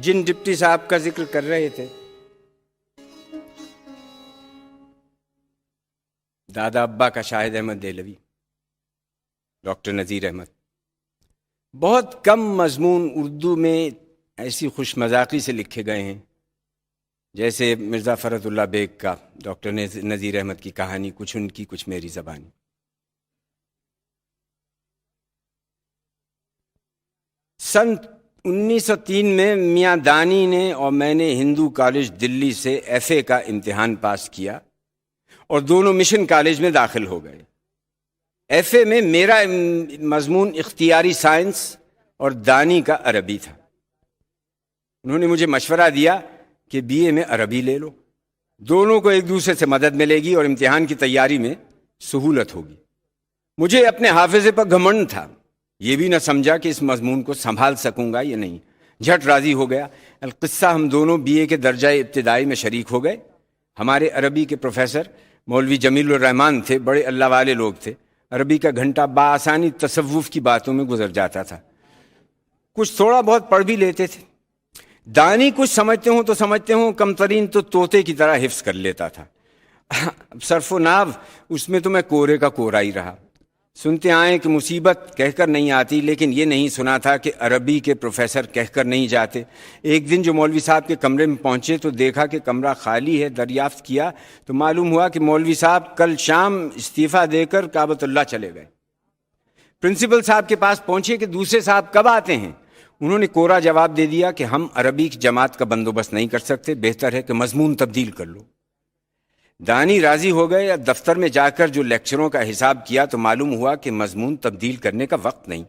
جن ڈپٹی صاحب کا ذکر کر رہے تھے، دادا ابا کا شاہد احمد دہلوی، ڈاکٹر نذیر احمد، بہت کم مضمون اردو میں ایسی خوش مذاقی سے لکھے گئے ہیں، جیسے مرزا فرت اللہ بیگ کا ڈاکٹر نذیر احمد کی کہانی، کچھ ان کی کچھ میری زبانی۔ سن 1903 میں میاں دانی نے اور میں نے ہندو کالج دلی سے ایف اے کا امتحان پاس کیا اور دونوں مشن کالج میں داخل ہو گئے۔ ایف اے میں میرا مضمون اختیاری سائنس اور دانی کا عربی تھا۔ انہوں نے مجھے مشورہ دیا کہ بی اے میں عربی لے لو، دونوں کو ایک دوسرے سے مدد ملے گی اور امتحان کی تیاری میں سہولت ہوگی۔ مجھے اپنے حافظے پر گھمنڈ تھا، یہ بھی نہ سمجھا کہ اس مضمون کو سنبھال سکوں گا یا نہیں، جھٹ راضی ہو گیا۔ القصہ ہم دونوں بی اے کے درجہ ابتدائی میں شریک ہو گئے۔ ہمارے عربی کے پروفیسر مولوی جمیل الرحمن تھے، بڑے اللہ والے لوگ تھے۔ عربی کا گھنٹہ بآسانی تصوف کی باتوں میں گزر جاتا تھا، کچھ تھوڑا بہت پڑھ بھی لیتے تھے۔ دانی کچھ سمجھتے ہوں، کم ترین تو طوطے کی طرح حفظ کر لیتا تھا۔ صرف و ناو اس میں تو میں کورے کا کورا ہی رہا۔ سنتے آئے کہ مصیبت کہہ کر نہیں آتی، لیکن یہ نہیں سنا تھا کہ عربی کے پروفیسر کہہ کر نہیں جاتے۔ ایک دن جو مولوی صاحب کے کمرے میں پہنچے تو دیکھا کہ کمرہ خالی ہے۔ دریافت کیا تو معلوم ہوا کہ مولوی صاحب کل شام استعفیٰ دے کر کعبۃ اللہ چلے گئے۔ پرنسپل صاحب کے پاس پہنچے کہ دوسرے صاحب کب آتے ہیں؟ انہوں نے کورا جواب دے دیا کہ ہم عربی کی جماعت کا بندوبست نہیں کر سکتے، بہتر ہے کہ مضمون تبدیل کر لو۔ دانی راضی ہو گئے۔ دفتر میں جا کر جو لیکچروں کا حساب کیا تو معلوم ہوا کہ مضمون تبدیل کرنے کا وقت نہیں،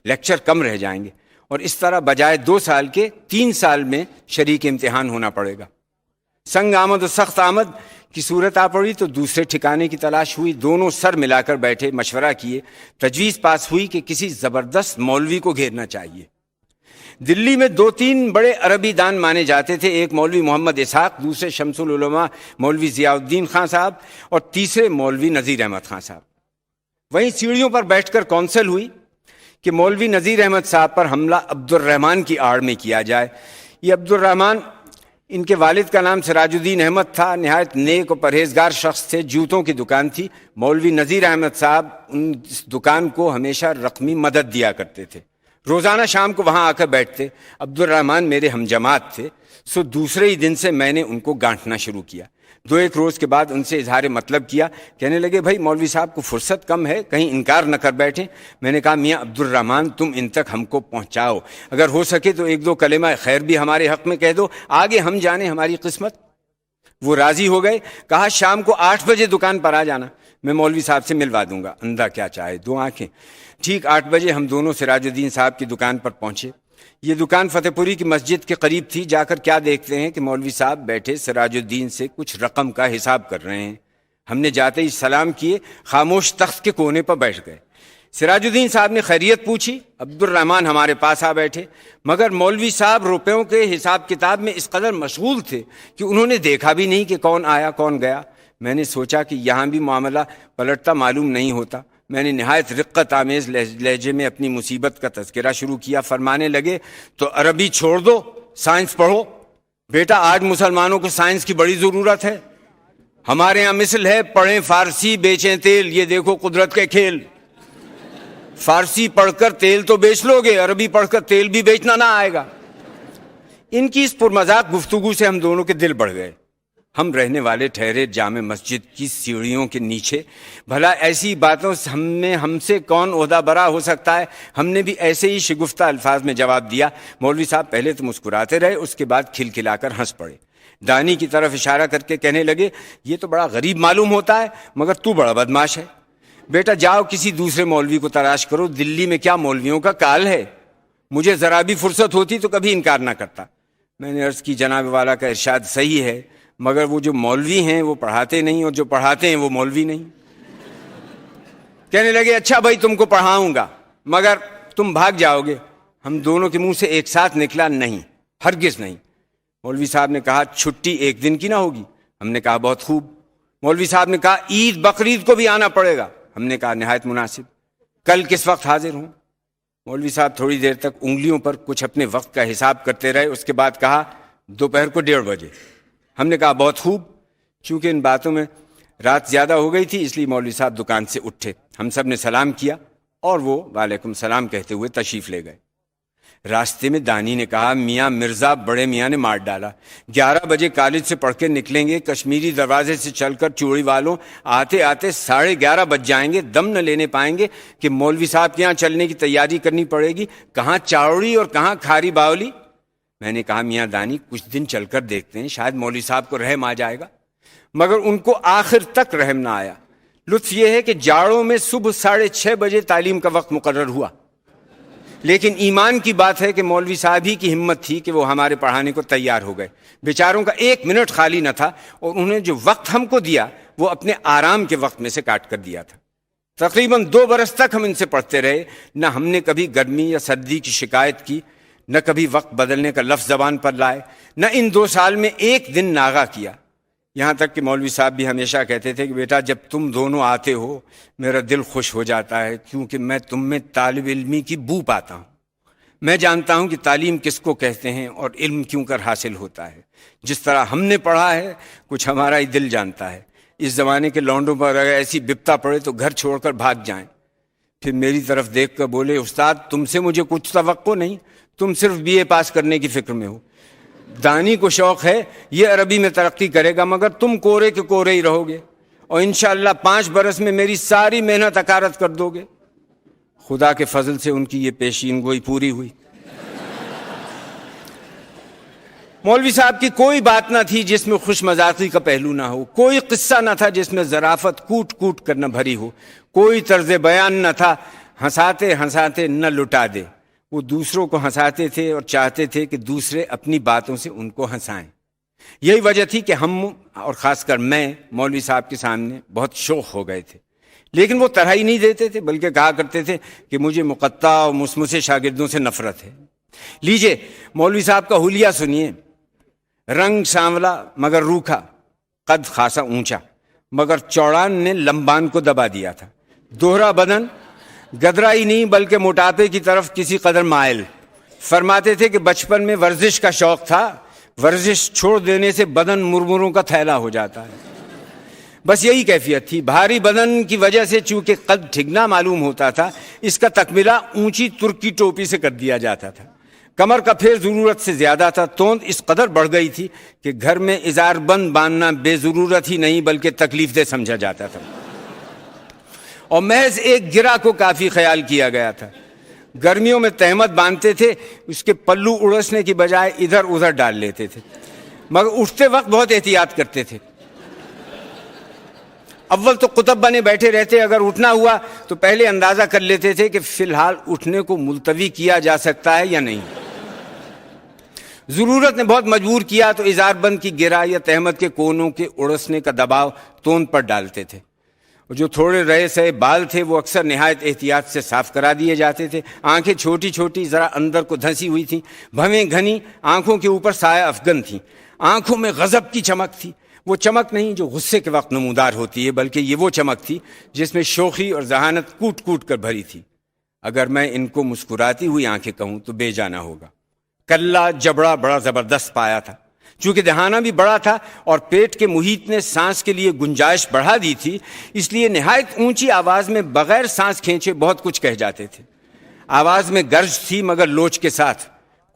لیکچر کم رہ جائیں گے اور اس طرح بجائے 2 سال کے 3 سال میں شریک امتحان ہونا پڑے گا۔ سنگ آمد و سخت آمد کی صورت آ پڑی تو دوسرے ٹھکانے کی تلاش ہوئی۔ دونوں سر ملا کر بیٹھے، مشورہ کیے، تجویز پاس ہوئی کہ کسی زبردست مولوی کو گھیرنا چاہیے۔ دلی میں 2-3 بڑے عربی دان مانے جاتے تھے، ایک مولوی محمد اسحاق، دوسرے شمس العلماء مولوی ضیاء الدین خان صاحب اور تیسرے مولوی نذیر احمد خان صاحب۔ وہیں سیڑھیوں پر بیٹھ کر کونسل ہوئی کہ مولوی نذیر احمد صاحب پر حملہ عبد الرحمن کی آڑ میں کیا جائے۔ یہ عبد الرحمن، ان کے والد کا نام سراج الدین احمد تھا، نہایت نیک و پرہیزگار شخص تھے، جوتوں کی دکان تھی۔ مولوی نذیر احمد صاحب اس دکان کو ہمیشہ رقمی مدد دیا کرتے تھے، روزانہ شام کو وہاں آ کر بیٹھتے۔ عبد الرحمن میرے ہم جماعت تھے، سو دوسرے ہی دن سے میں نے ان کو گانٹنا شروع کیا۔ 2-1 روز کے بعد ان سے اظہار مطلب کیا، کہنے لگے بھائی مولوی صاحب کو فرصت کم ہے، کہیں انکار نہ کر بیٹھیں۔ میں نے کہا میاں عبد الرحمن تم ان تک ہم کو پہنچاؤ، اگر ہو سکے تو 1-2 کلمہ خیر بھی ہمارے حق میں کہہ دو، آگے ہم جانے ہماری قسمت۔ وہ راضی ہو گئے، کہا شام کو 8 بجے دکان پر آ جانا، میں مولوی صاحب سے ملوا دوں گا۔ اندھا کیا چاہے 2 آنکھیں۔ ٹھیک 8 بجے ہم دونوں سراج الدین صاحب کی دکان پر پہنچے۔ یہ دکان فتح پوری کی مسجد کے قریب تھی۔ جا کر کیا دیکھتے ہیں کہ مولوی صاحب بیٹھے سراج الدین سے کچھ رقم کا حساب کر رہے ہیں۔ ہم نے جاتے ہی سلام کیے، خاموش تخت کے کونے پر بیٹھ گئے۔ سراج الدین صاحب نے خیریت پوچھی، عبد الرحمن ہمارے پاس آ بیٹھے، مگر مولوی صاحب روپیوں کے حساب کتاب میں اس قدر مشغول تھے کہ انہوں نے دیکھا بھی نہیں کہ کون آیا کون گیا۔ میں نے سوچا کہ یہاں بھی معاملہ پلٹتا معلوم نہیں ہوتا۔ میں نے نہایت رقت آمیز لہجے میں اپنی مصیبت کا تذکرہ شروع کیا۔ فرمانے لگے تو عربی چھوڑ دو، سائنس پڑھو۔ بیٹا آج مسلمانوں کو سائنس کی بڑی ضرورت ہے، ہمارے یہاں مثل ہے پڑھیں فارسی بیچیں تیل، یہ دیکھو قدرت کے کھیل۔ فارسی پڑھ کر تیل تو بیچ لو گے، عربی پڑھ کر تیل بھی بیچنا نہ آئے گا۔ ان کی اس پرمذاق گفتگو سے ہم دونوں کے دل بڑھ گئے۔ ہم رہنے والے ٹھہرے جامع مسجد کی سیڑھیوں کے نیچے۔ بھلا ایسی باتوں ہم سے کون عہدہ برا ہو سکتا ہے؟ ہم نے بھی ایسے ہی شگفتہ الفاظ میں جواب دیا۔ مولوی صاحب پہلے تو مسکراتے رہے، اس کے بعد کھلکھلا کر ہنس پڑے۔ دانی کی طرف اشارہ کر کے کہنے لگے یہ تو بڑا غریب معلوم ہوتا ہے، مگر تو بڑا بدماش ہے۔ بیٹا جاؤ کسی دوسرے مولوی کو تلاش کرو، دلی میں کیا مولویوں کا کال ہے؟ مجھے ذرا بھی فرصت ہوتی تو کبھی انکار نہ کرتا۔ میں نے عرض کی جناب والا کا ارشاد صحیح ہے، مگر وہ جو مولوی ہیں وہ پڑھاتے نہیں اور جو پڑھاتے ہیں وہ مولوی نہیں۔ کہنے لگے اچھا بھائی تم کو پڑھاؤں گا، مگر تم بھاگ جاؤ گے۔ ہم دونوں کے منہ سے ایک ساتھ نکلا نہیں، ہرگز نہیں۔ مولوی صاحب نے کہا چھٹی 1 دن کی نہ ہوگی؟ ہم نے کہا بہت خوب۔ مولوی صاحب نے کہا عید بقرعید کو بھی آنا پڑے گا؟ ہم نے کہا نہایت مناسب۔ کل کس وقت حاضر ہوں؟ مولوی صاحب تھوڑی دیر تک انگلیوں پر کچھ اپنے وقت کا حساب کرتے رہے. اس کے بعد کہا دوپہر کو 1:30 بجے. ہم نے کہا بہت خوب. چونکہ ان باتوں میں رات زیادہ ہو گئی تھی اس لیے مولوی صاحب دکان سے اٹھے. ہم سب نے سلام کیا اور وہ وعلیکم السلام کہتے ہوئے تشریف لے گئے. راستے میں دانی نے کہا میاں مرزا بڑے میاں نے مار ڈالا. 11 بجے کالج سے پڑھ کے نکلیں گے, کشمیری دروازے سے چل کر چوڑی والوں آتے آتے 11:30 بج جائیں گے. دم نہ لینے پائیں گے کہ مولوی صاحب کے یہاں چلنے کی تیاری کرنی پڑے گی. کہاں چاوڑی اور کہاں کھاری باولی. میں نے کہا میاں دانی کچھ دن چل کر دیکھتے ہیں, شاید مولوی صاحب کو رحم آ جائے گا. مگر ان کو آخر تک رحم نہ آیا. لطف یہ ہے کہ جاڑوں میں صبح 6:30 بجے تعلیم کا وقت مقرر ہوا, لیکن ایمان کی بات ہے کہ مولوی صاحب ہی کی ہمت تھی کہ وہ ہمارے پڑھانے کو تیار ہو گئے. بیچاروں کا 1 منٹ خالی نہ تھا اور انہیں جو وقت ہم کو دیا وہ اپنے آرام کے وقت میں سے کاٹ کر دیا تھا. تقریباً 2 برس تک ہم ان سے پڑھتے رہے. نہ ہم نے کبھی گرمی یا سردی کی شکایت کی, نہ کبھی وقت بدلنے کا لفظ زبان پر لائے, نہ ان 2 سال میں ایک دن ناغہ کیا. یہاں تک کہ مولوی صاحب بھی ہمیشہ کہتے تھے کہ بیٹا جب تم دونوں آتے ہو میرا دل خوش ہو جاتا ہے, کیونکہ میں تم میں طالب علمی کی بو پاتا ہوں. میں جانتا ہوں کہ تعلیم کس کو کہتے ہیں اور علم کیوں کر حاصل ہوتا ہے. جس طرح ہم نے پڑھا ہے کچھ ہمارا ہی دل جانتا ہے. اس زمانے کے لونڈوں پر اگر ایسی بپتا پڑے تو گھر چھوڑ کر بھاگ جائیں. پھر میری طرف دیکھ کر بولے استاد تم سے مجھے کچھ توقع نہیں, تم صرف BA پاس کرنے کی فکر میں ہو. دانی کو شوق ہے یہ عربی میں ترقی کرے گا مگر تم کورے کے کورے ہی رہو گے اور انشاءاللہ 5 برس میں میری ساری محنت اکارت کر دو گے. خدا کے فضل سے ان کی یہ پیشین گوئی پوری ہوئی. مولوی صاحب کی کوئی بات نہ تھی جس میں خوش مذاقی کا پہلو نہ ہو, کوئی قصہ نہ تھا جس میں ظرافت کوٹ کوٹ کر نہ بھری ہو, کوئی طرز بیان نہ تھا ہنساتے ہنساتے نہ لٹا دے. وہ دوسروں کو ہنساتے تھے اور چاہتے تھے کہ دوسرے اپنی باتوں سے ان کو ہنسائیں. یہی وجہ تھی کہ ہم اور خاص کر میں مولوی صاحب کے سامنے بہت شوخ ہو گئے تھے. لیکن وہ طرح ہی نہیں دیتے تھے بلکہ کہا کرتے تھے کہ مجھے مقطع اور مسمسے شاگردوں سے نفرت ہے. لیجئے مولوی صاحب کا حلیہ سنیے. رنگ سانولا مگر روکھا, قد خاصا اونچا مگر چوڑان نے لمبان کو دبا دیا تھا. دوہرا بدن, گدرا ہی نہیں بلکہ موٹاپے کی طرف کسی قدر مائل. فرماتے تھے کہ بچپن میں ورزش کا شوق تھا, ورزش چھوڑ دینے سے بدن مرمروں کا تھیلا ہو جاتا ہے. بس یہی کیفیت تھی. بھاری بدن کی وجہ سے چونکہ قد ٹھگنا معلوم ہوتا تھا, اس کا تکملہ اونچی ترکی ٹوپی سے کر دیا جاتا تھا. کمر کا پھیر ضرورت سے زیادہ تھا. توند اس قدر بڑھ گئی تھی کہ گھر میں ازار بند باندھنا بے ضرورت ہی نہیں بلکہ تکلیف دہ سمجھا جاتا تھا اور محض ایک گرہ کو کافی خیال کیا گیا تھا. گرمیوں میں تہمت باندھتے تھے, اس کے پلو اڑسنے کی بجائے ادھر ادھر ڈال لیتے تھے مگر اٹھتے وقت بہت احتیاط کرتے تھے. اول تو قطب بنے بیٹھے رہتے, اگر اٹھنا ہوا تو پہلے اندازہ کر لیتے تھے کہ فی الحال اٹھنے کو ملتوی کیا جا سکتا ہے یا نہیں. ضرورت نے بہت مجبور کیا تو ازار بند کی گرہ یا تہمت کے کونوں کے اڑسنے کا دباؤ توند پر ڈالتے تھے. جو تھوڑے رہے سہے بال تھے وہ اکثر نہایت احتیاط سے صاف کرا دیے جاتے تھے. آنکھیں چھوٹی چھوٹی ذرا اندر کو دھنسی ہوئی تھیں, بھویں گھنی, آنکھوں کے اوپر سایہ افغن تھیں. آنکھوں میں غضب کی چمک تھی, وہ چمک نہیں جو غصے کے وقت نمودار ہوتی ہے بلکہ یہ وہ چمک تھی جس میں شوخی اور ذہانت کوٹ کوٹ کر بھری تھی. اگر میں ان کو مسکراتی ہوئی آنکھیں کہوں تو بے جانا ہوگا. کلہ جبڑا بڑا زبردست پایا تھا. چونکہ دہانہ بھی بڑا تھا اور پیٹ کے محیط نے سانس کے لیے گنجائش بڑھا دی تھی, اس لیے نہایت اونچی آواز میں بغیر سانس کھینچے بہت کچھ کہہ جاتے تھے. آواز میں گرج تھی مگر لوچ کے ساتھ.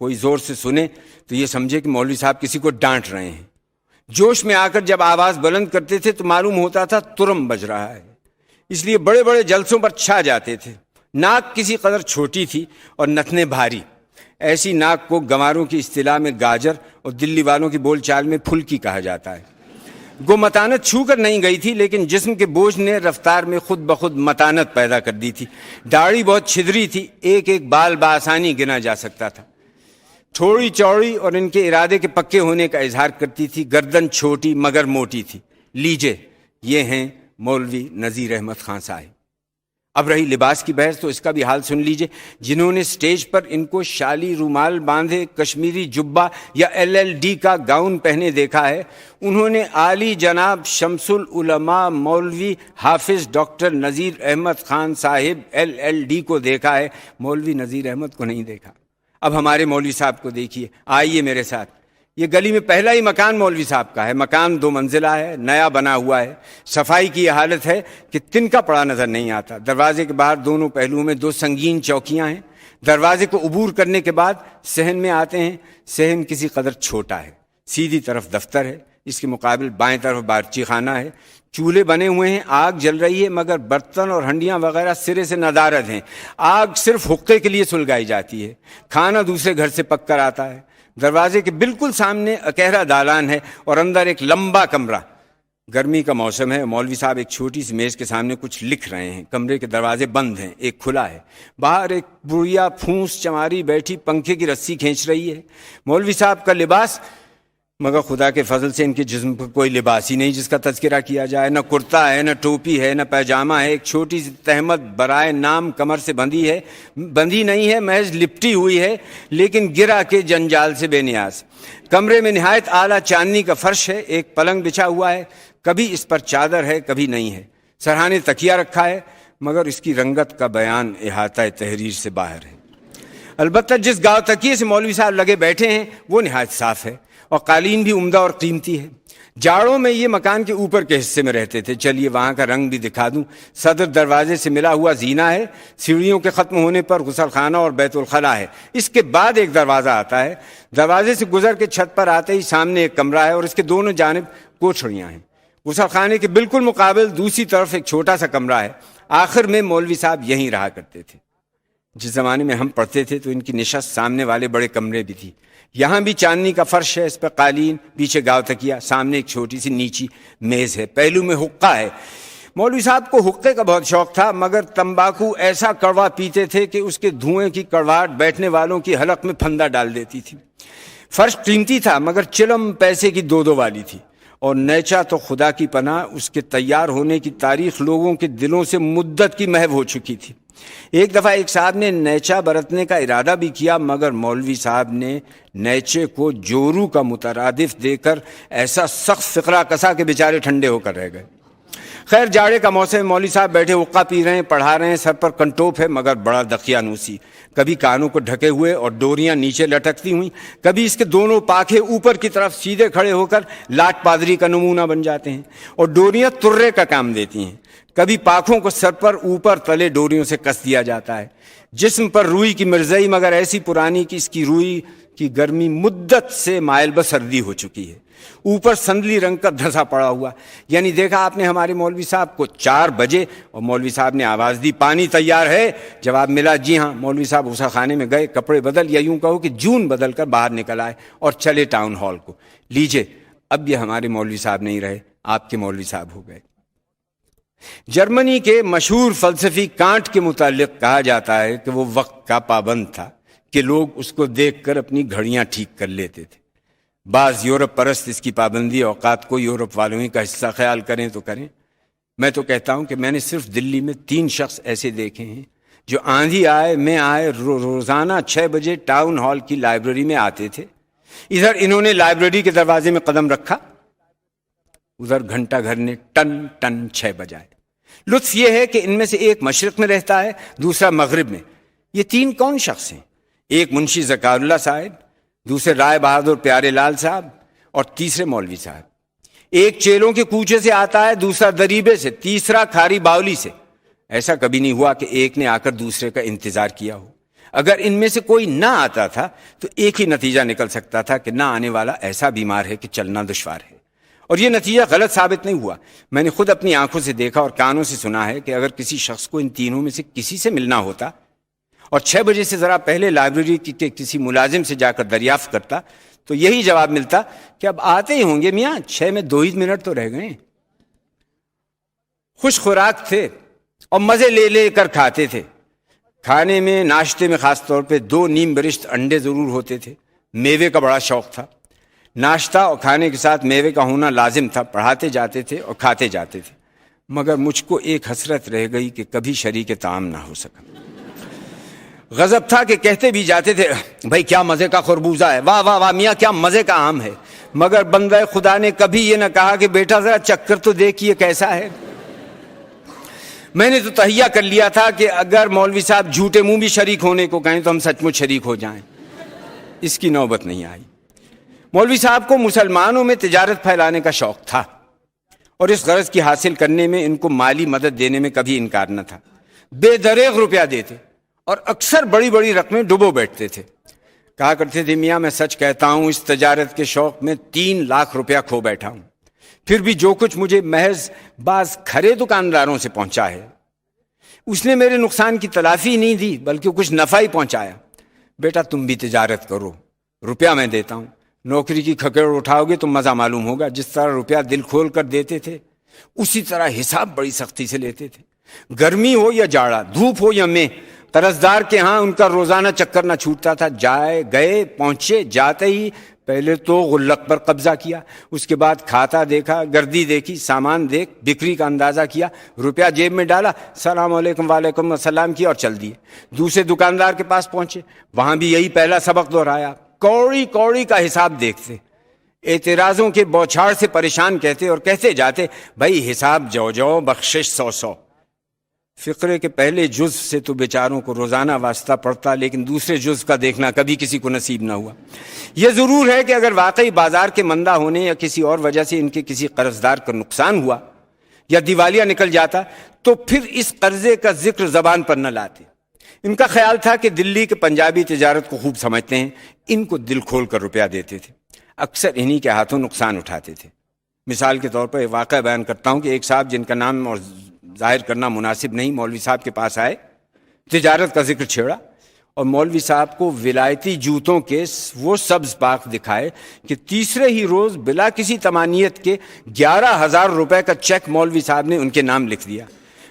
کوئی زور سے سنے تو یہ سمجھے کہ مولوی صاحب کسی کو ڈانٹ رہے ہیں. جوش میں آ کر جب آواز بلند کرتے تھے تو معلوم ہوتا تھا ترم بج رہا ہے, اس لیے بڑے بڑے جلسوں پر چھا جاتے تھے. ناک کسی قدر چھوٹی تھی اور نتنے بھاری. ایسی ناک کو گنواروں کی اصطلاح میں گاجر اور دلی والوں کی بول چال میں پھلکی کہا جاتا ہے. گو متانت چھو کر نہیں گئی تھی لیکن جسم کے بوجھ نے رفتار میں خود بخود متانت پیدا کر دی تھی. داڑھی بہت چھدری تھی, ایک ایک بال بآسانی گنا جا سکتا تھا. تھوڑی چوڑی اور ان کے ارادے کے پکے ہونے کا اظہار کرتی تھی. گردن چھوٹی مگر موٹی تھی. لیجے یہ ہیں مولوی نذیر احمد خان صاحب. اب رہی لباس کی بحث تو اس کا بھی حال سن لیجئے. جنہوں نے سٹیج پر ان کو شالی رومال باندھے کشمیری جبہ یا LLD کا گاؤن پہنے دیکھا ہے، انہوں نے عالی جناب شمس العلماء مولوی حافظ ڈاکٹر نذیر احمد خان صاحب LLD کو دیکھا ہے، مولوی نذیر احمد کو نہیں دیکھا. اب ہمارے مولوی صاحب کو دیکھیے، آئیے میرے ساتھ. یہ گلی میں پہلا ہی مکان مولوی صاحب کا ہے. مکان 2 منزلہ ہے، نیا بنا ہوا ہے. صفائی کی یہ حالت ہے کہ تنکا پڑا نظر نہیں آتا. دروازے کے باہر دونوں پہلوؤں میں 2 سنگین چوکیاں ہیں. دروازے کو عبور کرنے کے بعد صحن میں آتے ہیں. صحن کسی قدر چھوٹا ہے. سیدھی طرف دفتر ہے، اس کے مقابل بائیں طرف بارچی خانہ ہے. چولہے بنے ہوئے ہیں، آگ جل رہی ہے، مگر برتن اور ہنڈیاں وغیرہ سرے سے ندارت ہیں. آگ صرف حقے کے لیے سلگائی جاتی ہے. کھانا دوسرے گھر سے پک کر آتا ہے. دروازے کے بالکل سامنے اکہرا دالان ہے اور اندر ایک لمبا کمرہ. گرمی کا موسم ہے. مولوی صاحب ایک چھوٹی سی میز کے سامنے کچھ لکھ رہے ہیں. کمرے کے دروازے بند ہیں، ایک کھلا ہے. باہر ایک بڑھیا پھونس چماری بیٹھی پنکھے کی رسی کھینچ رہی ہے. مولوی صاحب کا لباس، مگر خدا کے فضل سے ان کے جسم پر کوئی لباس ہی نہیں جس کا تذکرہ کیا جائے. نہ کرتا ہے، نہ ٹوپی ہے، نہ پیجامہ ہے. ایک چھوٹی سی تہمت برائے نام کمر سے بندھی نہیں ہے، محض لپٹی ہوئی ہے، لیکن گرا کے جنجال سے بے نیاز. کمرے میں نہایت اعلیٰ چاندنی کا فرش ہے. ایک پلنگ بچھا ہوا ہے، کبھی اس پر چادر ہے کبھی نہیں ہے. سرہانے تکیہ رکھا ہے، مگر اس کی رنگت کا بیان احاطہ تحریر سے باہر ہے. البتہ جس گاؤ تکیے سے مولوی صاحب لگے بیٹھے ہیں وہ نہایت صاف ہے اور قالین بھی عمدہ اور قیمتی ہے. جاڑوں میں یہ مکان کے اوپر کے حصے میں رہتے تھے. چلیے وہاں کا رنگ بھی دکھا دوں. صدر دروازے سے ملا ہوا زینہ ہے. سیڑھیوں کے ختم ہونے پر غسل خانہ اور بیت الخلاء ہے. اس کے بعد ایک دروازہ آتا ہے. دروازے سے گزر کے چھت پر آتے ہی سامنے ایک کمرہ ہے اور اس کے دونوں جانب کوٹھڑیاں ہیں. غسل خانے کے بالکل مقابل دوسری طرف ایک چھوٹا سا کمرہ ہے. آخر میں مولوی صاحب یہیں رہا کرتے تھے. جس زمانے میں ہم پڑھتے تھے تو ان کی نشست سامنے والے بڑے کمرے بھی تھی. یہاں بھی چاندنی کا فرش ہے، اس پہ قالین، پیچھے گاؤ تکیہ، سامنے ایک چھوٹی سی نیچی میز ہے. پہلو میں حقہ ہے. مولوی صاحب کو حقے کا بہت شوق تھا، مگر تمباکو ایسا کڑوا پیتے تھے کہ اس کے دھوئیں کی کڑواہٹ بیٹھنے والوں کی حلق میں پھندا ڈال دیتی تھی. فرش قیمتی تھا، مگر چلم پیسے کی 2 والی تھی. اور نیچا تو خدا کی پناہ، اس کے تیار ہونے کی تاریخ لوگوں کے دلوں سے مدت کی محو ہو چکی تھی. ایک دفعہ ایک صاحب نے نیچا برتنے کا ارادہ بھی کیا، مگر مولوی صاحب نے نیچے کو جورو کا مترادف دے کر ایسا سخت فقرہ کسا کہ بیچارے ٹھنڈے ہو کر رہ گئے. خیر جاڑے کا موسم، مولوی صاحب بیٹھے حقہ پی رہے ہیں، پڑھا رہے ہیں. سر پر کنٹوپ ہے مگر بڑا دقیانوسی. کبھی کانوں کو ڈھکے ہوئے اور ڈوریاں نیچے لٹکتی ہوئیں، کبھی اس کے دونوں پاکھے اوپر کی طرف سیدھے کھڑے ہو کر لاٹ پادری کا نمونہ بن جاتے ہیں اور ڈوریاں ترے کا کام دیتی ہیں. کبھی پاکھوں کو سر پر اوپر تلے ڈوریوں سے کس دیا جاتا ہے. جسم پر روئی کی مرزئی، مگر ایسی پرانی کہ اس کی روئی کی گرمی مدت سے مائل بسردی ہو چکی ہے. اوپر سندلی رنگ کا دھسا پڑا ہوا. یعنی دیکھا آپ نے ہمارے مولوی صاحب کو 4 بجے اور مولوی صاحب نے آواز دی، پانی تیار ہے؟ جواب ملا جی ہاں. مولوی صاحب غسل خانے میں گئے، کپڑے بدل یا یوں کہو کہ جون بدل کر باہر نکل آئے اور چلے ٹاؤن ہال کو. لیجئے اب یہ ہمارے مولوی صاحب نہیں رہے، آپ کے مولوی صاحب ہو گئے. جرمنی کے مشہور فلسفی کانٹ کے متعلق کہا جاتا ہے کہ وہ وقت کا پابند تھا کہ لوگ اس کو دیکھ کر اپنی گھڑیاں ٹھیک کر لیتے تھے. بعض یورپ پرست اس کی پابندی اوقات کو یورپ والوں ہی کا حصہ خیال کریں تو کریں. میں تو کہتا ہوں کہ میں نے صرف دلی میں 3 شخص ایسے دیکھے ہیں جو آندھی آئے میں آئے روزانہ 6 بجے ٹاؤن ہال کی لائبریری میں آتے تھے. ادھر انہوں نے لائبریری کے دروازے میں قدم رکھا، ادھر گھنٹہ گھر نے ٹن ٹن 6 بجائے. لطف یہ ہے کہ ان میں سے ایک مشرق میں رہتا ہے، دوسرا مغرب میں. یہ 3 کون شخص ہیں؟ ایک منشی ذکار اللہ صاحب، دوسرے رائے بہادر پیارے لال صاحب اور تیسرے مولوی صاحب. ایک چیلوں کے کوچے سے آتا ہے، دوسرا دریبے سے، تیسرا کھاری باولی سے. ایسا کبھی نہیں ہوا کہ ایک نے آ کر دوسرے کا انتظار کیا ہو. اگر ان میں سے کوئی نہ آتا تھا تو ایک ہی نتیجہ نکل سکتا تھا کہ نہ آنے والا ایسا بیمار ہے کہ چلنا دشوار ہے. اور یہ نتیجہ غلط ثابت نہیں ہوا. میں نے خود اپنی آنکھوں سے دیکھا اور کانوں سے سنا ہے کہ اگر کسی شخص کو ان تینوں میں سے کسی سے ملنا ہوتا اور 6 بجے سے ذرا پہلے لائبریری کے کسی ملازم سے جا کر دریافت کرتا تو یہی جواب ملتا کہ اب آتے ہی ہوں گے میاں، 6 میں 2 ہی منٹ تو رہ گئے. خوش خوراک تھے اور مزے لے لے کر کھاتے تھے. کھانے میں، ناشتے میں خاص طور پہ 2 نیم برشت انڈے ضرور ہوتے تھے. میوے کا بڑا شوق تھا. ناشتہ اور کھانے کے ساتھ میوے کا ہونا لازم تھا. پڑھاتے جاتے تھے اور کھاتے جاتے تھے. مگر مجھ کو ایک حسرت رہ گئی کہ کبھی شریک طعام نہ ہو سکا۔ غضب تھا کہ کہتے بھی جاتے تھے بھائی کیا مزے کا خربوزہ ہے، واہ واہ واہ میاں کیا مزے کا آم ہے، مگر بندہ خدا نے کبھی یہ نہ کہا کہ بیٹا ذرا چکر تو دیکھیے کیسا ہے۔ میں نے تو تہیہ کر لیا تھا کہ اگر مولوی صاحب جھوٹے منہ بھی شریک ہونے کو کہیں تو ہم سچ مچ شریک ہو جائیں، اس کی نوبت نہیں آئی۔ مولوی صاحب کو مسلمانوں میں تجارت پھیلانے کا شوق تھا اور اس غرض کی حاصل کرنے میں ان کو مالی مدد دینے میں کبھی انکار نہ تھا۔ بے دریغ روپیہ دیتے اور اکثر بڑی بڑی رقمیں ڈبو بیٹھتے تھے۔ کہا کرتے تھے میاں میں سچ کہتا ہوں اس تجارت کے شوق میں 3 لاکھ روپیہ کھو بیٹھا ہوں، پھر بھی جو کچھ مجھے محض بعض کھرے دکانداروں سے پہنچا ہے اس نے میرے نقصان کی تلافی نہیں دی بلکہ کچھ نفع ہی پہنچایا۔ بیٹا تم بھی تجارت کرو، روپیہ میں دیتا ہوں، نوکری کی کھکڑ اٹھاؤ گے تو مزہ معلوم ہوگا۔ جس طرح روپیہ دل کھول کر دیتے تھے اسی طرح حساب بڑی سختی سے لیتے تھے، گرمی ہو یا جاڑا، دھوپ ہو یا میں۔ قرضدار کے ہاں ان کا روزانہ چکر نہ چھوٹتا تھا۔ جائے گئے پہنچے، جاتے ہی پہلے تو غلق پر قبضہ کیا، اس کے بعد کھاتا دیکھا، گردی دیکھی، سامان دیکھ بکری کا اندازہ کیا، روپیہ جیب میں ڈالا، السلام علیکم وعلیکم السلام کیا اور چل دیے۔ دوسرے دکاندار کے پاس پہنچے، وہاں بھی یہی پہلا سبق دہرایا، کوڑی کوڑی کا حساب دیکھتے، اعتراضوں کے بوچھاڑ سے پریشان کہتے اور کہتے جاتے بھائی حساب جو جو بخشش 100 فقرے کے پہلے جز سے تو بیچاروں کو روزانہ واسطہ پڑتا، لیکن دوسرے جز کا دیکھنا کبھی کسی کو نصیب نہ ہوا۔ یہ ضرور ہے کہ اگر واقعی بازار کے مندہ ہونے یا کسی اور وجہ سے ان کے کسی قرضدار کا نقصان ہوا یا دیوالیہ نکل جاتا تو پھر اس قرضے کا ذکر زبان پر نہ لاتے۔ ان کا خیال تھا کہ دلی کے پنجابی تجارت کو خوب سمجھتے ہیں، ان کو دل کھول کر روپیہ دیتے تھے، اکثر انہی کے ہاتھوں نقصان اٹھاتے تھے۔ مثال کے طور پر ایک واقعہ بیان کرتا ہوں کہ ایک صاحب جن کا نام اور ظاہر کرنا مناسب نہیں مولوی صاحب کے پاس آئے، تجارت کا ذکر چھیڑا اور مولوی صاحب کو ولایتی جوتوں کے وہ سبز پاک دکھائے کہ تیسرے ہی روز بلا کسی تمانیت کے 11,000 روپے کا چیک مولوی صاحب نے ان کے نام لکھ دیا۔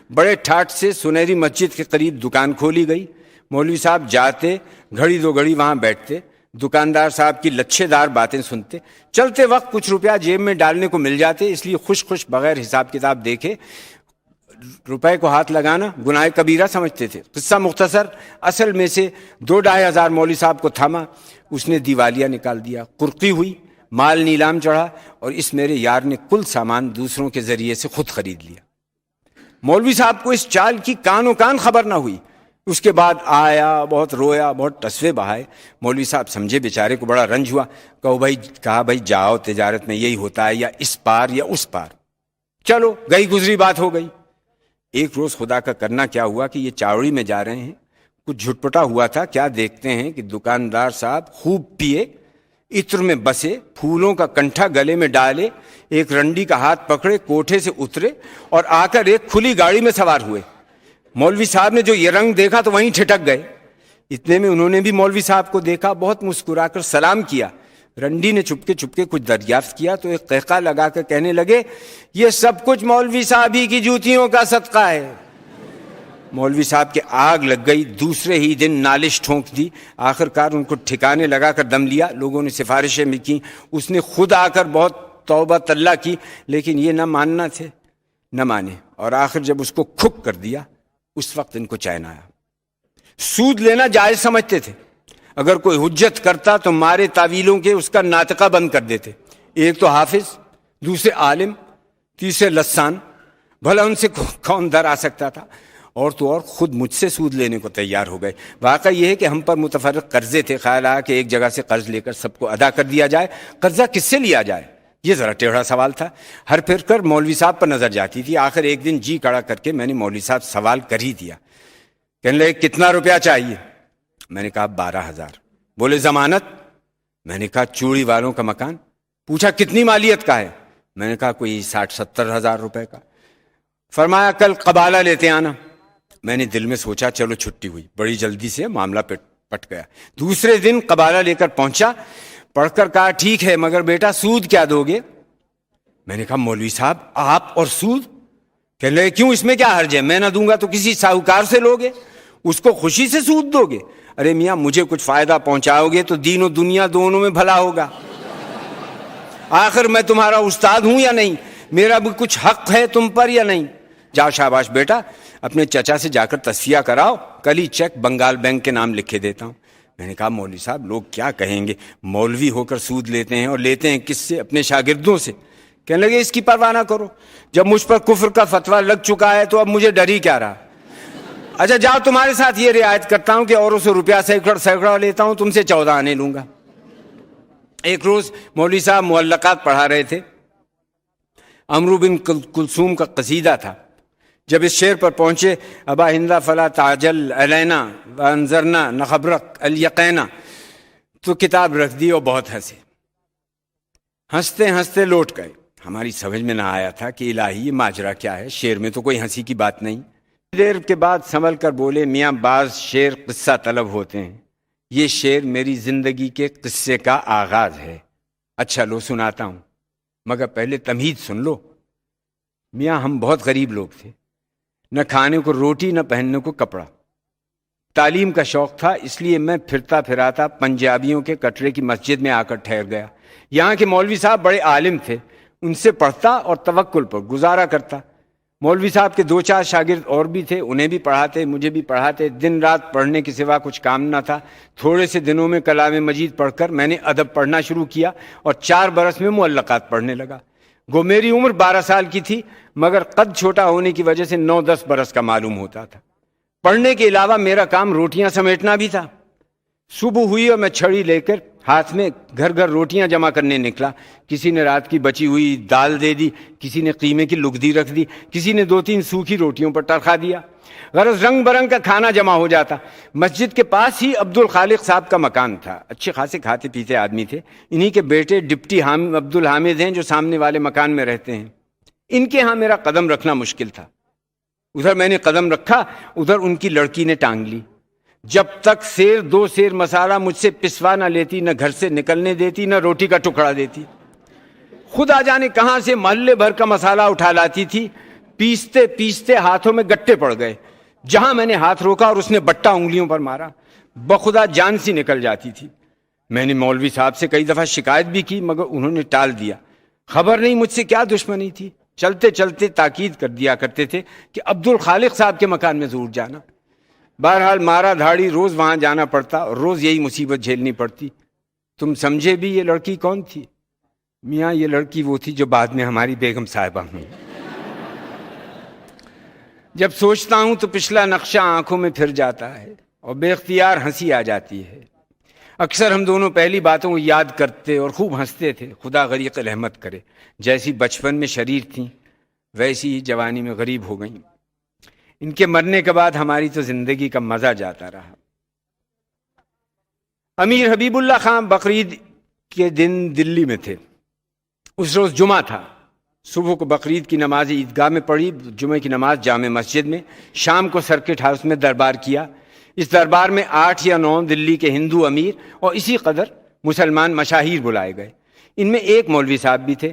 بڑے ٹھاٹ سے سنہری مسجد کے قریب دکان کھولی گئی، مولوی صاحب جاتے، گھڑی دو گھڑی وہاں بیٹھتے، دکاندار صاحب کی لچھے دار باتیں سنتے، چلتے وقت کچھ روپیہ جیب میں ڈالنے کو مل جاتے، اس لیے خوش خوش بغیر حساب کتاب دیکھے روپے کو ہاتھ لگانا گناہ کبیرہ سمجھتے تھے۔ قصہ مختصر، اصل میں سے 2-2.5 مولوی صاحب کو تھاما، اس نے دیوالیہ نکال دیا، قرقی ہوئی، مال نیلام چڑھا اور اس میرے یار نے کل سامان دوسروں کے ذریعے سے خود خرید لیا۔ مولوی صاحب کو اس چال کی کان و کان خبر نہ ہوئی۔ اس کے بعد آیا، بہت رویا، بہت ٹسوے بہائے۔ مولوی صاحب سمجھے بیچارے کو بڑا رنج ہوا، کہا بھائی جاؤ، تجارت میں یہی ہوتا ہے، یا اس پار یا اس پار، چلو گئی گزری بات ہو گئی۔ ایک روز خدا کا کرنا کیا ہوا کہ یہ چاوڑی میں جا رہے ہیں، کچھ جھٹپٹا ہوا تھا، کیا دیکھتے ہیں کہ دکاندار صاحب خوب پیے، عطر میں بسے، پھولوں کا کنٹھا گلے میں ڈالے، ایک رنڈی کا ہاتھ پکڑے، کوٹھے سے اترے اور آ کر ایک کھلی گاڑی میں سوار ہوئے۔ مولوی صاحب نے جو یہ رنگ دیکھا تو وہیں ٹھٹک گئے۔ اتنے میں انہوں نے بھی مولوی صاحب کو دیکھا، بہت مسکرا کر سلام کیا۔ رنڈی نے چپکے چپکے کچھ دریافت کیا تو ایک قہقہ لگا کر کہنے لگے یہ سب کچھ مولوی صاحب ہی کی جوتیوں کا صدقہ ہے۔ مولوی صاحب کے آگ لگ گئی، دوسرے ہی دن نالش ٹھونک دی، آخر کار ان کو ٹھکانے لگا کر دم لیا۔ لوگوں نے سفارشیں بھی کی، اس نے خود آ کر بہت توبہ طلع کی، لیکن یہ نہ ماننا تھے، نہ مانے، اور آخر جب اس کو کھک کر دیا اس وقت ان کو چین آیا۔ سود لینا جائز سمجھتے تھے، اگر کوئی حجت کرتا تو مارے تعویلوں کے اس کا ناطقہ بند کر دیتے۔ ایک تو حافظ، دوسرے عالم، تیسرے لسان، بھلا ان سے کون در آ سکتا تھا؟ اور تو اور خود مجھ سے سود لینے کو تیار ہو گئے۔ واقعہ یہ ہے کہ ہم پر متفرق قرضے تھے، خیال آیا کہ ایک جگہ سے قرض لے کر سب کو ادا کر دیا جائے۔ قرضہ کس سے لیا جائے، یہ ذرا ٹیڑھا سوال تھا۔ ہر پھر کر مولوی صاحب پر نظر جاتی تھی۔ آخر ایک دن جی کڑا کر کے میں نے مولوی صاحب سوال کر ہی دیا۔ کہنے لگے کتنا روپیہ چاہیے؟ میں نے کہا 12,000۔ بولے ضمانت؟ میں نے کہا چوڑی والوں کا مکان۔ پوچھا کتنی مالیت کا ہے؟ میں نے کہا کوئی 60-70 ہزار روپے کا۔ فرمایا کل قبالہ لیتے آنا۔ میں نے دل میں سوچا چلو چھٹی ہوئی، بڑی جلدی سے معاملہ پٹ گیا۔ دوسرے دن قبالہ لے کر پہنچا، پڑھ کر کہا ٹھیک ہے مگر بیٹا سود کیا دو گے؟ میں نے کہا مولوی صاحب آپ اور سود؟ کہنے لگے کیوں، اس میں کیا حرج ہے، میں نہ دوں گا تو کسی ساہوکار سے لوگے، اس کو خوشی سے سود دو گے؟ ارے میاں مجھے کچھ فائدہ پہنچاؤ گے تو دین و دنیا دونوں میں بھلا ہوگا۔ آخر میں تمہارا استاد ہوں یا نہیں، میرا بھی کچھ حق ہے تم پر یا نہیں؟ جاؤ شاباش بیٹا، اپنے چچا سے جا کر تصفیہ کراؤ، کل ہی چیک بنگال بینک کے نام لکھ کے دیتا ہوں۔ میں نے کہا مولوی صاحب لوگ کیا کہیں گے، مولوی ہو کر سود لیتے ہیں، اور لیتے ہیں کس سے؟ اپنے شاگردوں سے۔ کہنے لگے اس کی پرواہ نہ کرو، جب مجھ پر کفر کا فتویٰ لگ چکا ہے تو اب مجھے ڈر ہی کیا رہا۔ اچھا جاؤ تمہارے ساتھ یہ رعایت کرتا ہوں کہ اوروں سے روپیہ سینکڑا لیتا ہوں، تم سے 14 آنے لوں گا۔ ایک روز مولوی صاحب معلقات پڑھا رہے تھے، عمرو بن کلثوم کا قصیدہ تھا۔ جب اس شعر پر پہنچے، ابا ہندا فلا تعجل علینا وانظرنا نخبرک الیقینا، تو کتاب رکھ دی اور بہت ہنسے۔ ہنستے ہنستے لوٹ گئے۔ ہماری سمجھ میں نہ آیا تھا کہ الہی یہ ماجرا کیا ہے، شعر میں تو کوئی ہنسی کی بات نہیں۔ دیر کے بعد سنبھل کر بولے، میاں بعض شعر قصہ طلب ہوتے ہیں، یہ شعر میری زندگی کے قصے کا آغاز ہے۔ اچھا لو سناتا ہوں، مگر پہلے تمہید سن لو۔ میاں ہم بہت غریب لوگ تھے، نہ کھانے کو روٹی نہ پہننے کو کپڑا۔ تعلیم کا شوق تھا، اس لیے میں پھرتا پھراتا پنجابیوں کے کٹرے کی مسجد میں آ کر ٹھہر گیا۔ یہاں کے مولوی صاحب بڑے عالم تھے، ان سے پڑھتا اور توکل پر گزارا کرتا۔ مولوی صاحب کے 2-4 شاگرد اور بھی تھے، انہیں بھی پڑھاتے، مجھے بھی پڑھاتے۔ دن رات پڑھنے کے سوا کچھ کام نہ تھا۔ تھوڑے سے دنوں میں کلام مجید پڑھ کر میں نے ادب پڑھنا شروع کیا اور 4 برس میں معلقات پڑھنے لگا۔ گو میری عمر 12 سال کی تھی، مگر قد چھوٹا ہونے کی وجہ سے 9-10 برس کا معلوم ہوتا تھا۔ پڑھنے کے علاوہ میرا کام روٹیاں سمیٹنا بھی تھا۔ صبح ہوئی اور میں چھڑی لے کر ہاتھ میں گھر گھر روٹیاں جمع کرنے نکلا۔ کسی نے رات کی بچی ہوئی دال دے دی، کسی نے قیمے کی لگدی رکھ دی، کسی نے 2-3 سوکھی روٹیوں پر ٹرکھا دیا۔ غرض رنگ برنگ کا کھانا جمع ہو جاتا۔ مسجد کے پاس ہی عبد الخالق صاحب کا مکان تھا، اچھے خاصے کھاتے پیتے آدمی تھے۔ انہی کے بیٹے ڈپٹی عبد الحامد ہیں جو سامنے والے مکان میں رہتے ہیں۔ ان کے ہاں میرا قدم رکھنا مشکل تھا۔ ادھر میں نے قدم رکھا، ادھر ان کی لڑکی نے ٹانگ لی۔ جب تک 2 سیر مسالہ مجھ سے پسوا نہ لیتی، نہ گھر سے نکلنے دیتی، نہ روٹی کا ٹکڑا دیتی۔ خود آ جانے کہاں سے محلے بھر کا مسالہ اٹھا لاتی تھی۔ پیستے پیستے ہاتھوں میں گٹے پڑ گئے۔ جہاں میں نے ہاتھ روکا اور اس نے بٹا انگلیوں پر مارا، بخدا جان سی نکل جاتی تھی۔ میں نے مولوی صاحب سے کئی دفعہ شکایت بھی کی، مگر انہوں نے ٹال دیا۔ خبر نہیں مجھ سے کیا دشمنی تھی، چلتے چلتے تاکید کر دیا کرتے تھے کہ عبد الخالق صاحب کے مکان میں ضرور جانا۔ بہرحال مارا دھاڑی روز وہاں جانا پڑتا اور روز یہی مصیبت جھیلنی پڑتی۔ تم سمجھے بھی یہ لڑکی کون تھی؟ میاں یہ لڑکی وہ تھی جو بعد میں ہماری بیگم صاحبہ ہوئی۔ جب سوچتا ہوں تو پچھلا نقشہ آنکھوں میں پھر جاتا ہے اور بے اختیار ہنسی آ جاتی ہے۔ اکثر ہم دونوں پہلی باتوں کو یاد کرتے اور خوب ہنستے تھے۔ خدا غریق رحمت کرے، جیسی بچپن میں شریر تھیں ویسی ہی جوانی میں غریب ہو گئیں۔ ان کے مرنے کے بعد ہماری تو زندگی کا مزہ جاتا رہا۔ امیر حبیب اللہ خان بقرعید کے دن دلی میں تھے۔ اس روز جمعہ تھا۔ صبح کو بقرعید کی نماز عیدگاہ میں پڑھی، جمعہ کی نماز جامع مسجد میں، شام کو سرکٹ ہاؤس میں دربار کیا۔ اس دربار میں 8 یا 9 دلی کے ہندو امیر اور اسی قدر مسلمان مشاہیر بلائے گئے۔ ان میں ایک مولوی صاحب بھی تھے۔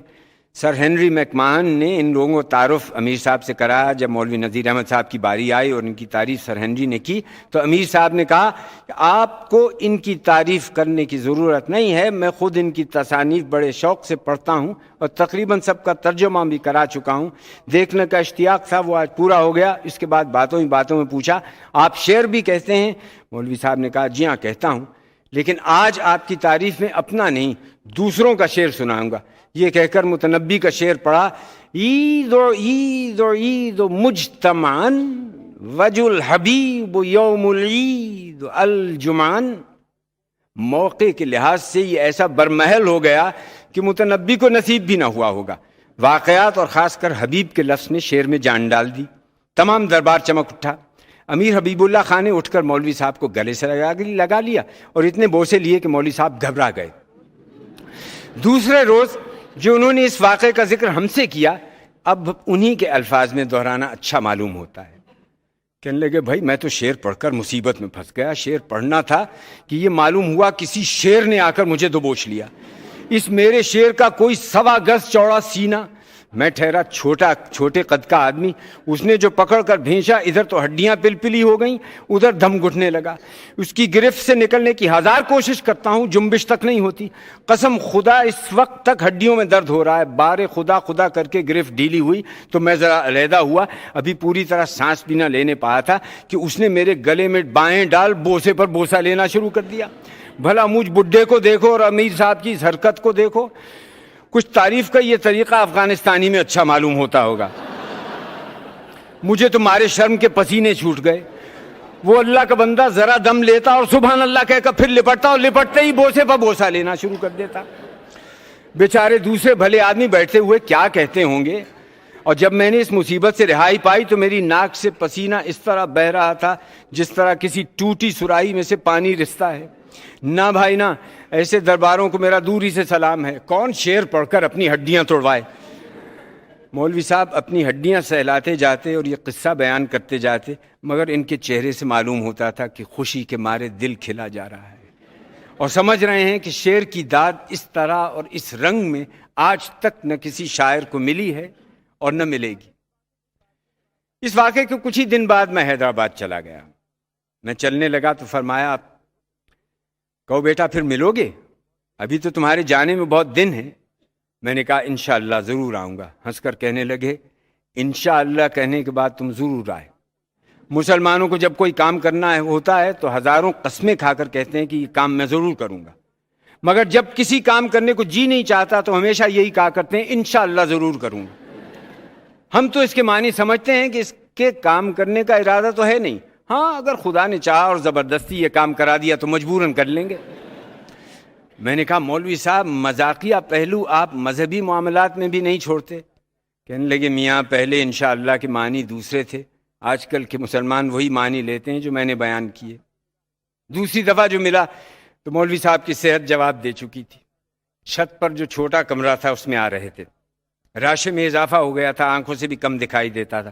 سر ہنری میکماہن نے ان لوگوں کا تعارف امیر صاحب سے کرایا۔ جب مولوی نذیر احمد صاحب کی باری آئی اور ان کی تعریف سر ہنری نے کی تو امیر صاحب نے کہا کہ آپ کو ان کی تعریف کرنے کی ضرورت نہیں ہے، میں خود ان کی تصانیف بڑے شوق سے پڑھتا ہوں اور تقریباً سب کا ترجمہ بھی کرا چکا ہوں۔ دیکھنے کا اشتیاق تھا، وہ آج پورا ہو گیا۔ اس کے بعد باتوں ہی باتوں میں پوچھا، آپ شعر بھی کہتے ہیں؟ مولوی صاحب نے کہا جی ہاں کہتا ہوں، لیکن آج آپ کی تعریف میں اپنا نہیں دوسروں کا شعر سناؤں گا۔ یہ کہہ کر متنبی کا شعر پڑھا، عید و عید و عید و مجتمعن وجہ الحبیب یوم العید الجمعن۔ موقع کے لحاظ سے یہ ایسا برمحل ہو گیا کہ متنبی کو نصیب بھی نہ ہوا ہوگا۔ واقعات اور خاص کر حبیب کے لفظ نے شعر میں جان ڈال دی۔ تمام دربار چمک اٹھا۔ امیر حبیب اللہ خان نے اٹھ کر مولوی صاحب کو گلے سے لگا لیا اور اتنے بوسے لیے کہ مولوی صاحب گھبرا گئے۔ دوسرے روز جو انہوں نے اس واقعے کا ذکر ہم سے کیا، اب انہی کے الفاظ میں دہرانا اچھا معلوم ہوتا ہے۔ کہنے لگے بھائی میں تو شعر پڑھ کر مصیبت میں پھنس گیا۔ شعر پڑھنا تھا کہ یہ معلوم ہوا کسی شیر نے آ کر مجھے دبوچ لیا۔ اس میرے شعر کا کوئی 1.25 گز چوڑا سینہ، میں ٹھہرا چھوٹے قد کا آدمی، اس نے جو پکڑ کر بھینچا، ادھر تو ہڈیاں پلپلی ہو گئیں، ادھر دم گھٹنے لگا۔ اس کی گرفت سے نکلنے کی ہزار کوشش کرتا ہوں، جنبش تک نہیں ہوتی۔ قسم خدا اس وقت تک ہڈیوں میں درد ہو رہا ہے۔ بار خدا خدا کر کے گرفت ڈھیلی ہوئی تو میں ذرا علیحدہ ہوا، ابھی پوری طرح سانس بھی نہ لینے پایا تھا کہ اس نے میرے گلے میں بائیں ڈال بوسے پر بوسہ لینا شروع کر دیا۔ بھلا مجھ بڈھے کو دیکھو اور امیر صاحب کی اس حرکت کو دیکھو۔ کچھ تعریف کا یہ طریقہ افغانستانی میں اچھا معلوم ہوتا ہوگا۔ مجھے تو مارے شرم کے پسینے چھوٹ گئے۔ وہ اللہ کا بندہ ذرا دم لیتا اور سبحان اللہ کہہ کر پھر لپٹتا، اور لپٹتے ہی بوسے پر بوسہ لینا شروع کر دیتا۔ بیچارے دوسرے بھلے آدمی بیٹھتے ہوئے کیا کہتے ہوں گے۔ اور جب میں نے اس مصیبت سے رہائی پائی تو میری ناک سے پسینہ اس طرح بہہ رہا تھا جس طرح کسی ٹوٹی سراہی میں سے پانی رستا ہے۔ نہ بھائی نہ، ایسے درباروں کو میرا دوری سے سلام ہے۔ کون شعر پڑھ کر اپنی ہڈیاں توڑوائے۔ مولوی صاحب اپنی ہڈیاں سہلاتے جاتے اور یہ قصہ بیان کرتے جاتے، مگر ان کے چہرے سے معلوم ہوتا تھا کہ خوشی کے مارے دل کھلا جا رہا ہے، اور سمجھ رہے ہیں کہ شعر کی داد اس طرح اور اس رنگ میں آج تک نہ کسی شاعر کو ملی ہے اور نہ ملے گی۔ اس واقعے کے کچھ ہی دن بعد میں حیدرآباد چلا گیا۔ میں چلنے لگا تو فرمایا، کہو بیٹا پھر ملو گے؟ ابھی تو تمہارے جانے میں بہت دن ہیں۔ میں نے کہا انشاءاللہ ضرور آؤں گا۔ ہنس کر کہنے لگے، انشاءاللہ کہنے کے بعد تم ضرور آئے۔ مسلمانوں کو جب کوئی کام کرنا ہوتا ہے تو ہزاروں قسمیں کھا کر کہتے ہیں کہ یہ کام میں ضرور کروں گا، مگر جب کسی کام کرنے کو جی نہیں چاہتا تو ہمیشہ یہی کہا کرتے ہیں انشاءاللہ ضرور کروں گا۔ ہم تو اس کے معنی سمجھتے ہیں کہ اس کے کام کرنے کا ارادہ تو ہے نہیں، ہاں اگر خدا نے چاہا اور زبردستی یہ کام کرا دیا تو مجبوراً کر لیں گے۔ میں نے کہا مولوی صاحب مذاقیہ پہلو آپ مذہبی معاملات میں بھی نہیں چھوڑتے؟ کہنے لگے میاں پہلے انشاءاللہ کے معنی دوسرے تھے، آج کل کے مسلمان وہی معنی لیتے ہیں جو میں نے بیان کیے۔ دوسری دفعہ جو ملا تو مولوی صاحب کی صحت جواب دے چکی تھی۔ چھت پر جو چھوٹا کمرہ تھا اس میں آ رہے تھے، راشے میں اضافہ ہو گیا تھا، آنکھوں سے بھی کم دکھائی دیتا تھا،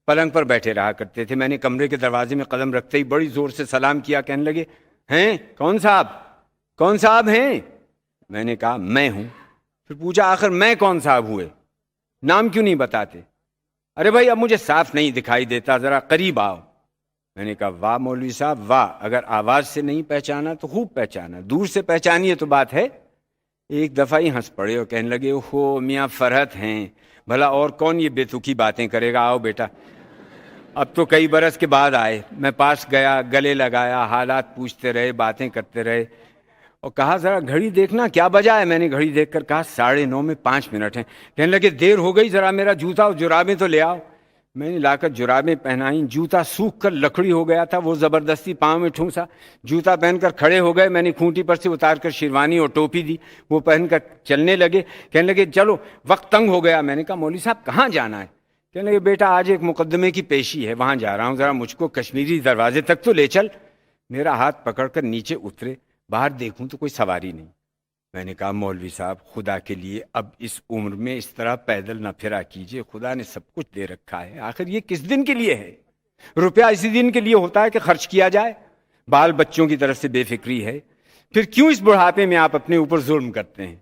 پلنگ پر بیٹھے رہا کرتے تھے۔ میں نے کمرے کے دروازے میں قدم رکھتے ہی بڑی زور سے سلام کیا۔ کہنے لگے ہیں کون صاحب ہیں؟ میں نے کہا میں ہوں۔ پھر پوچھا آخر میں کون صاحب ہوئے، نام کیوں نہیں بتاتے؟ ارے بھائی اب مجھے صاف نہیں دکھائی دیتا، ذرا قریب آؤ۔ میں نے کہا واہ مولوی صاحب واہ، اگر آواز سے نہیں پہچانا تو خوب پہچانا، دور سے پہچانیے تو بات ہے۔ ایک دفعہ ہی ہنس پڑے اور کہنے لگے اوہو میاں فرحت ہیں، بھلا اور کون یہ بے تکی باتیں کرے گا، آؤ بیٹا۔ اب تو کئی برس کے بعد آئے، میں پاس گیا، گلے لگایا، حالات پوچھتے رہے، باتیں کرتے رہے، اور کہا ذرا گھڑی دیکھنا کیا بجا ہے۔ میں نے گھڑی دیکھ کر کہا 9:30 5 منٹ ہیں۔ کہنے لگے دیر ہو گئی، ذرا میرا جوتا اور جرابیں تو لے آؤ۔ میں نے لا کر جرابیں پہنائیں، جوتا سوکھ کر لکڑی ہو گیا تھا، وہ زبردستی پاؤں میں ٹھونسا، جوتا پہن کر کھڑے ہو گئے۔ میں نے کھونٹی پر سے اتار کر شیروانی اور ٹوپی دی، وہ پہن کر چلنے لگے۔ کہنے لگے چلو وقت تنگ ہو گیا۔ میں نے کہا مولوی صاحب کہاں جانا ہے؟ کہنے لگے بیٹا آج ایک مقدمے کی پیشی ہے، وہاں جا رہا ہوں، ذرا مجھ کو کشمیری دروازے تک تو لے چل۔ میرا ہاتھ پکڑ کر نیچے اترے، باہر دیکھوں تو کوئی سواری نہیں۔ میں نے کہا مولوی صاحب خدا کے لیے اب اس عمر میں اس طرح پیدل نہ پھرا کیجئے، خدا نے سب کچھ دے رکھا ہے، آخر یہ کس دن کے لیے ہے؟ روپیہ اسی دن کے لیے ہوتا ہے کہ خرچ کیا جائے، بال بچوں کی طرف سے بے فکری ہے، پھر کیوں اس بڑھاپے میں آپ اپنے اوپر ظلم کرتے ہیں؟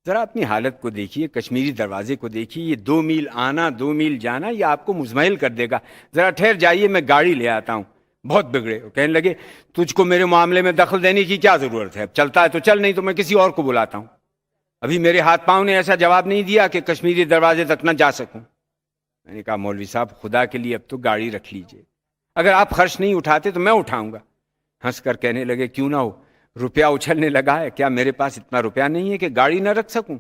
ذرا اپنی حالت کو دیکھیے، کشمیری دروازے کو دیکھیے، یہ 2 میل آنا 2 میل جانا یہ آپ کو مزمحل کر دے گا، ذرا ٹھہر جائیے میں گاڑی لے آتا ہوں۔ بہت بگڑے، کہنے لگے تجھ کو میرے معاملے میں دخل دینے کی کیا ضرورت ہے، اب چلتا ہے تو چل، نہیں تو میں کسی اور کو بلاتا ہوں۔ ابھی میرے ہاتھ پاؤں نے ایسا جواب نہیں دیا کہ کشمیری دروازے تک نہ جا سکوں۔ میں نے کہا مولوی صاحب خدا کے لیے اب تو گاڑی رکھ لیجئے، اگر آپ خرچ نہیں اٹھاتے تو میں اٹھاؤں گا۔ ہنس کر کہنے لگے کیوں نہ ہو، روپیہ اچھلنے لگا ہے، کیا میرے پاس اتنا روپیہ نہیں ہے کہ گاڑی نہ رکھ سکوں؟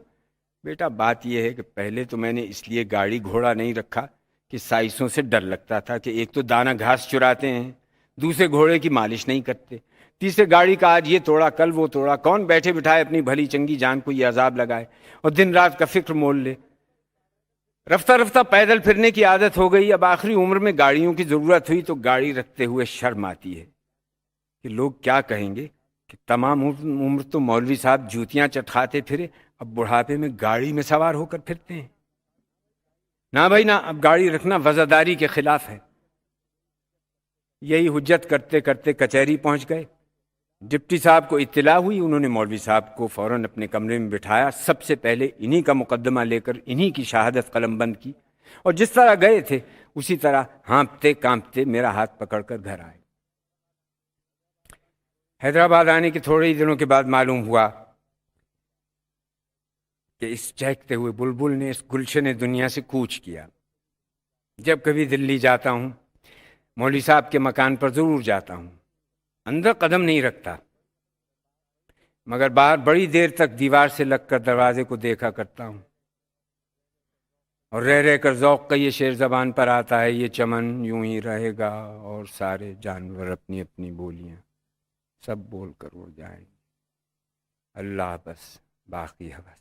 بیٹا بات یہ ہے کہ پہلے تو میں نے اس لیے گاڑی گھوڑا نہیں رکھا کہ سائسوں سے ڈر لگتا تھا کہ ایک تو دانہ گھاس چراتے ہیں، دوسرے گھوڑے کی مالش نہیں کرتے، تیسرے گاڑی کا آج یہ توڑا کل وہ توڑا، کون بیٹھے بٹھائے اپنی بھلی چنگی جان کو یہ عذاب لگائے اور دن رات کا فکر مول لے۔ رفتہ رفتہ پیدل پھرنے کی عادت ہو گئی، اب آخری عمر میں گاڑیوں کی ضرورت ہوئی تو گاڑی رکھتے ہوئے شرم آتی ہے کہ لوگ کیا کہیں گے کہ تمام عمر تو مولوی صاحب جوتیاں چٹکھاتے پھرے، اب بڑھاپے میں گاڑی میں سوار ہو کر پھرتے ہیں۔ نہ بھائی نہ، اب گاڑی رکھنا وزاداری کے خلاف ہے۔ یہی حجت کرتے کرتے کچہری پہنچ گئے۔ ڈپٹی صاحب کو اطلاع ہوئی، انہوں نے مولوی صاحب کو فوراً اپنے کمرے میں بٹھایا، سب سے پہلے انہی کا مقدمہ لے کر انہی کی شہادت قلم بند کی، اور جس طرح گئے تھے اسی طرح ہانپتے کانپتے میرا ہاتھ پکڑ کر گھر آئے۔ حیدرآباد آنے کے تھوڑے ہی دنوں کے بعد معلوم ہوا کہ اس چہکتے ہوئے بلبل نے اس گلشن دنیا سے کوچ کیا۔ جب کبھی دلی جاتا ہوں مولوی صاحب کے مکان پر ضرور جاتا ہوں، اندر قدم نہیں رکھتا، مگر باہر بڑی دیر تک دیوار سے لگ کر دروازے کو دیکھا کرتا ہوں، اور رہ رہ کر ذوق کا یہ شعر زبان پر آتا ہے، یہ چمن یوں ہی رہے گا اور سارے جانور اپنی اپنی بولیاں سب بول کر اڑ جائیں، اللہ بس باقی ہے بس۔